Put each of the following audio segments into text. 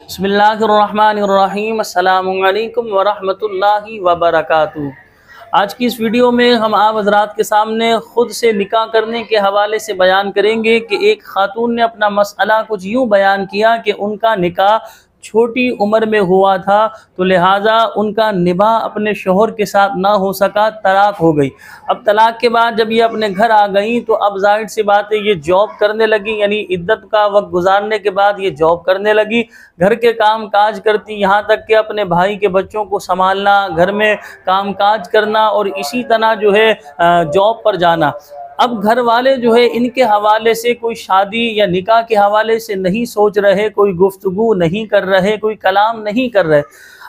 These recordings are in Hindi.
बिस्मिल्लाहिर्रहमानिर्रहीम अस्सलामुअलैकुम वरहमतुल्लाहि वबरकातुहू। आज की इस वीडियो में हम आप हज़रात के सामने ख़ुद से निकाह करने के हवाले से बयान करेंगे कि एक ख़ातून ने अपना मसला कुछ यूँ बयान किया कि उनका निकाह छोटी उम्र में हुआ था, तो लिहाजा उनका निभाह अपने शोहर के साथ ना हो सका, तलाक हो गई। अब तलाक के बाद जब ये अपने घर आ गई तो अब जाहिर सी बात है ये जॉब करने लगी, यानी इद्दत का वक्त गुजारने के बाद ये जॉब करने लगी, घर के काम काज करती, यहाँ तक कि अपने भाई के बच्चों को संभालना, घर में काम काज करना और इसी तरह जो है जॉब पर जाना। अब घर वाले जो है इनके हवाले से कोई शादी या निकाह के हवाले से नहीं सोच रहे, कोई गुफ्तगू नहीं कर रहे, कोई कलाम नहीं कर रहे।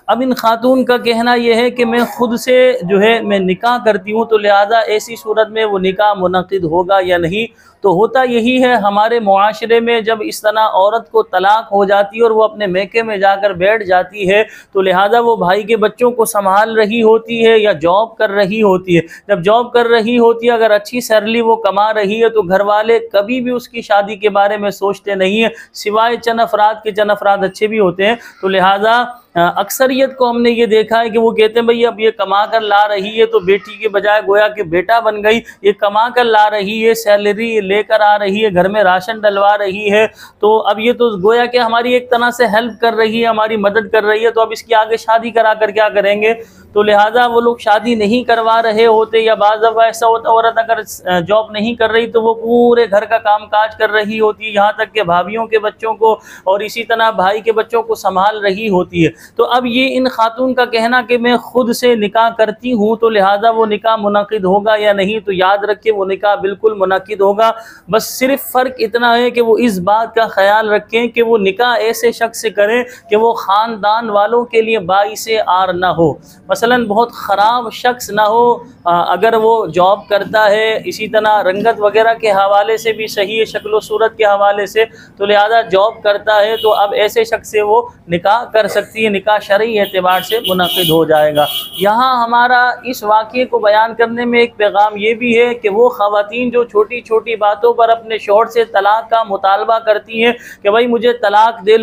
अब इन खातून का कहना यह है कि मैं ख़ुद से जो है मैं निकाह करती हूँ, तो लिहाजा ऐसी सूरत में वो निकाह मुनक़िद होगा या नहीं। तो होता यही है हमारे मुआशरे में, जब इस तरह औरत को तलाक हो जाती है और वो अपने मैके में जाकर बैठ जाती है, तो लिहाजा वो भाई के बच्चों को संभाल रही होती है या जॉब कर रही होती है। जब जॉब कर रही होती है, अगर अच्छी सैलरी वो कमा रही है, तो घर वाले कभी भी उसकी शादी के बारे में सोचते नहीं है, सिवाय चंद अफराद के। चंद अफराद अच्छे भी होते हैं, तो लिहाजा अक्सरियत को हमने ये देखा है कि वो कहते हैं भाई अब ये कमा कर ला रही है, तो बेटी के बजाय गोया कि बेटा बन गई। ये कमा कर ला रही है, सैलरी लेकर आ रही है, घर में राशन डलवा रही है, तो अब ये तो गोया कि हमारी एक तरह से हेल्प कर रही है, हमारी मदद कर रही है, तो अब इसकी आगे शादी करा कर क्या करेंगे। तो लिहाजा वो लोग शादी नहीं करवा रहे होते, या बाज़ दफ़ा ऐसा होता औरत अगर जॉब नहीं कर रही तो वो पूरे घर का काम काज कर रही होती है, यहाँ तक कि भाभीयों के बच्चों को और इसी तरह भाई के बच्चों को संभाल रही होती है। तो अब ये इन खातून का कहना कि मैं ख़ुद से निकाह करती हूँ, तो लिहाजा वो निकाह मुनक़िद होगा या नहीं, तो याद रखें वो निकाह बिल्कुल मुनक़िद होगा। बस सिर्फ फ़र्क इतना है कि वो इस बात का ख्याल रखें कि वो निकाह ऐसे शख्स से करें कि वो ख़ानदान वालों के लिए बाइसे आर ना हो, मसलन बहुत ख़राब शख्स ना हो। अगर वो जॉब करता है, इसी तरह रंगत वगैरह के हवाले से भी सही है, शक्ल सूरत के हवाले से, तो लिहाजा जॉब करता है, तो अब ऐसे शख्स से वो निकाह कर सकती है, निकाह शरई एतबार से मुनक़िद हो जाएगा। यहाँ हमारा इस वाक़े को बयान करने में एक पैगाम ये भी है कि वो ख़वातीन जो छोटी छोटी बातों पर अपने शौहर से तलाक का मुतालबा करती हैं कि भाई मुझे तलाक दे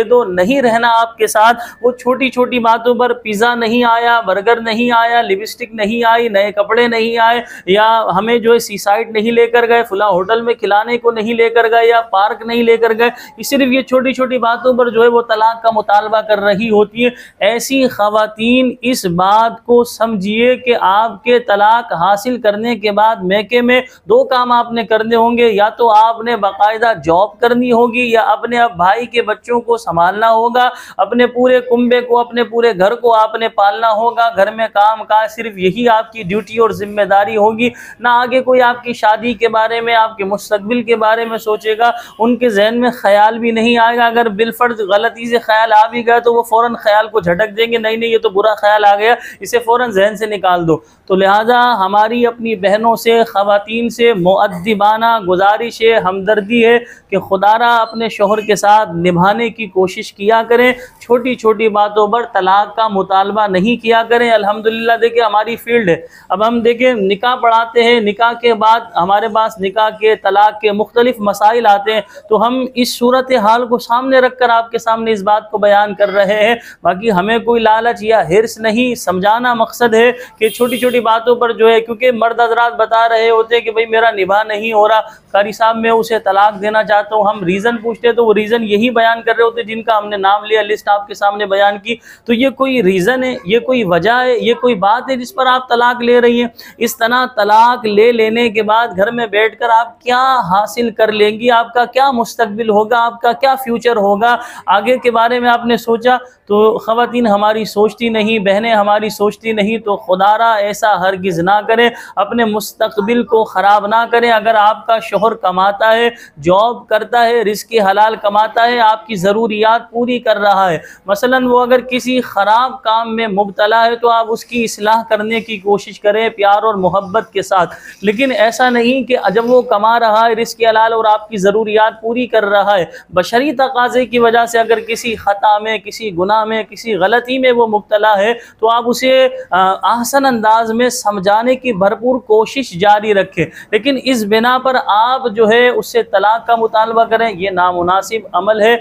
दो, नहीं रहना आपके साथ, वो छोटी छोटी बातों पर पिज़्ज़ा नहीं आया, बर्गर नहीं आया, लिपस्टिक नहीं आई, नए कपड़े नहीं आए, या हमें जो है सी साइड नहीं लेकर गए, फला होटल में खिलाने को नहीं लेकर गए, या पार्क नहीं लेकर गए, सिर्फ ये छोटी छोटी बातों पर जो है वो तलाक का मुतालबा कर रही होती है। ऐसी ख़वातीन इस बात को समझिए कि आपके तलाक हासिल करने के बाद मैके में दो काम आपने करने होंगे, या तो आपने बाकायदा जॉब करनी होगी, या अपने अब भाई के बच्चों को संभालना होगा, अपने पूरे कुंबे को, अपने पूरे घर को आपने पालना होगा। घर में काम काज सिर्फ यही आपकी ड्यूटी और जिम्मेदारी होगी, ना आगे कोई आपकी शादी के बारे में, आपके मुस्तकबिल के बारे में सोचेगा, उनके जहन में ख्याल भी नहीं आएगा। अगर बिलफर्ज गलती से ख्याल आ भी गया तो वो फ़ौरन ख्याल को झटक देंगे, नहीं नहीं ये तो बुरा ख्याल आ गया, इसे फ़ौरन जहन से निकाल दो। तो लिहाजा हमारी अपनी बहनों से, ख़वातीन से मुअद्दिबाना गुजारिश है, हमदर्दी है कि खुदारा अपने शोहर के साथ निभाने की कोशिश किया करें, छोटी छोटी बातों पर तलाक का मुतालबा नहीं किया करें। अल्हम्दुलिल्लाह देखिए हमारी फील्ड है, अब हम देखें निकाह पढ़ाते हैं, निकाह के बाद हमारे पास निकाह के तलाक के मुख्तलिफ मसाइल आते हैं, तो हम इस सूरत हाल को सामने रख कर आपके सामने इस बात को बयान कर रहे हैं। बाकी हमें कोई लालच या हिर्स नहीं, समझाना मकसद है कि छोटी छोटी बातों पर जो है, क्योंकि मर्द हज़रात बता रहे होते हैं कि भाई मेरा निभाह नहीं हो रहा, कारी साहब मैं उसे तलाक देना चाहता हूँ, हम रीज़न पूछते हैं तो वो रीज़न यही बयान कर रहे होते जिनका हमने नाम लिया, लिस्ट आपके सामने बयान की। तो ये कोई रीज़न है, ये कोई वजह है, ये कोई बात है जिस पर आप तलाक ले रही हैं। इस तरह तलाक ले लेने के बाद घर में बैठकर आप क्या हासिल कर लेंगी, आपका क्या मुस्तकबिल होगा, आपका क्या फ्यूचर होगा, आगे के बारे में आपने सोचा? तो ख़वातीन हमारी सोचती नहीं, बहनें हमारी सोचती नहीं, तो खुदारा ऐसा हरगिज़ ना करें, अपने मुस्तकबिल को ख़राब ना करें। अगर आपका शोहर कमाता है, जॉब करता है, रिज़्क़ हलाल कमाता है, आपकी ज़रूरियात पूरी कर रहा है, मसलन वो अगर किसी ख़राब काम में मुब्तला है, तो आप उसकी इस्लाह करने की कोशिश करें प्यार और मोहब्बत के साथ। लेकिन ऐसा नहीं कि जब वो कमा रहा है रिज़्क़ हलाल और आपकी ज़रूरियात पूरी कर रहा है, बशरी तकाज़े की वजह से अगर किसी ख़ता में, किसी गुनाह में, किसी गलती में वो मुब्तला है, तो आप उसे आसान अंदाज में समझाने की भरपूर कोशिश जारी रखें। लेकिन इस बिना पर आप जो है उससे तलाक का मुतालबा करें, ये नामुनासिब अमल है।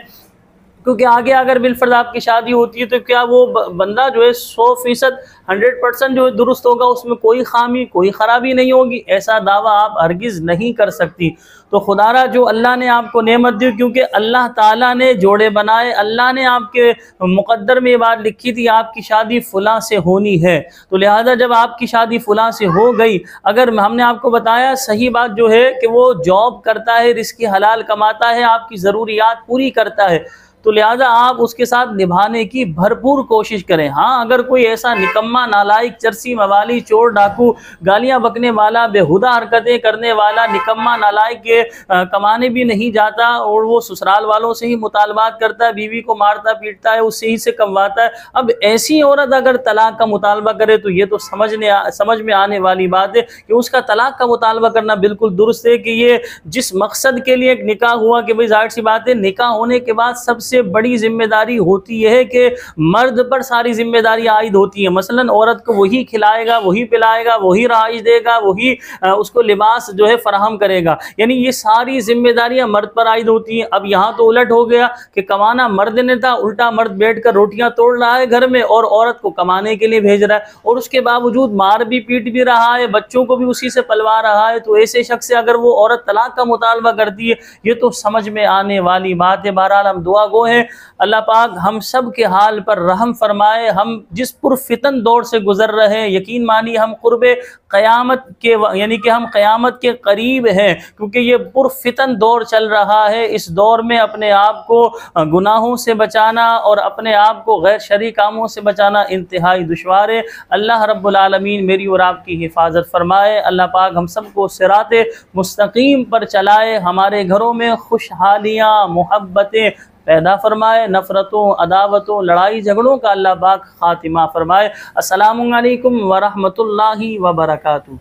क्योंकि आगे अगर बिलफर्ज आपकी शादी होती है तो क्या वो बंदा जो है 100% 100% जो है दुरुस्त होगा, उसमें कोई खामी कोई ख़राबी नहीं होगी? ऐसा दावा आप हरगिज़ नहीं कर सकती। तो खुदारा जो अल्लाह ने आपको नेमत दी, क्योंकि अल्लाह ताला ने जोड़े बनाए, अल्लाह ने आपके मुक़द्दर में ये बात लिखी थी आपकी शादी फ़लाँ से होनी है, तो लिहाजा जब आपकी शादी फ़लाँ से हो गई, अगर हमने आपको बताया सही बात जो है कि वो जॉब करता है, रिज़्क़ हलाल कमाता है, आपकी ज़रूरियात पूरी करता है, तो लिहाजा आप उसके साथ निभाने की भरपूर कोशिश करें। हाँ, अगर कोई ऐसा निकम्मा, नालायक, चरसी, मवाली, चोर, डाकू, गालियाँ बकने वाला, बेहुदा हरकतें करने वाला, निकम्मा, नालायक के कमाने भी नहीं जाता और वो ससुराल वालों से ही मुतालबात करता है, बीवी को मारता पीटता है, उससे ही से कमवाता है, अब ऐसी औरत अगर तलाक का मुतालबा करे तो ये तो समझ में आने वाली बात है कि उसका तलाक का मुतालबा करना बिल्कुल दुरुस्त है। कि ये जिस मकसद के लिए निकाह हुआ, कि भाई जाहिर सी बात है निकाह होने के बाद सबसे बड़ी जिम्मेदारी होती है कि मर्द पर सारी जिम्मेदारी आयद होती है। मसलन औरत को वही खिलाएगा, वही पिलाएगा, वही रहाइश देगा, वही उसको लिबास जो है फराहम करेगा, यानी ये सारी जिम्मेदारियां मर्द पर आयद होती हैं। अब यहाँ तो उलट हो गया कि कमाना मर्द ने था, उल्टा मर्द बैठकर रोटियां तोड़ रहा है घर में और औरत को कमाने के लिए भेज रहा है, और उसके बावजूद मार भी पीट भी रहा है, बच्चों को भी उसी से पलवा रहा है। तो ऐसे शख्स से अगर वो औरत तलाक का मुतालबा करती है, ये तो समझ में आने वाली बात है। बहरहाल हम दुआ गो हैं अल्लाह पाक हम सब के हाल पर रहम फरमाए। हम जिस पुरफितन दौर से गुजर रहे हैं, यकीन मानिए हम कुर्बे क़यामत के, यानी कि हम क़यामत के करीब हैं, क्योंकि ये पुरफितन दौर चल रहा है। इस दौर में अपने आप को गुनाहों से बचाना और अपने आप को गैर शरई कामों से बचाना इंतहाई दुश्वार है। अल्लाह रब्बुल आलमीन मेरी और आपकी हिफाजत फरमाए। अल्लाह पाक हम सबको सिराते मुस्तकीम पर चलाए, हमारे घरों में खुशहालियाँ, मोहब्बतें पैदा फरमाए, नफ़रतों, अदावतों, लड़ाई झगड़ों का अल्लाह पाक खातिमा फरमाए। अस्सलामु अलैकुम व रहमतुल्लाहि व बरकातुहू।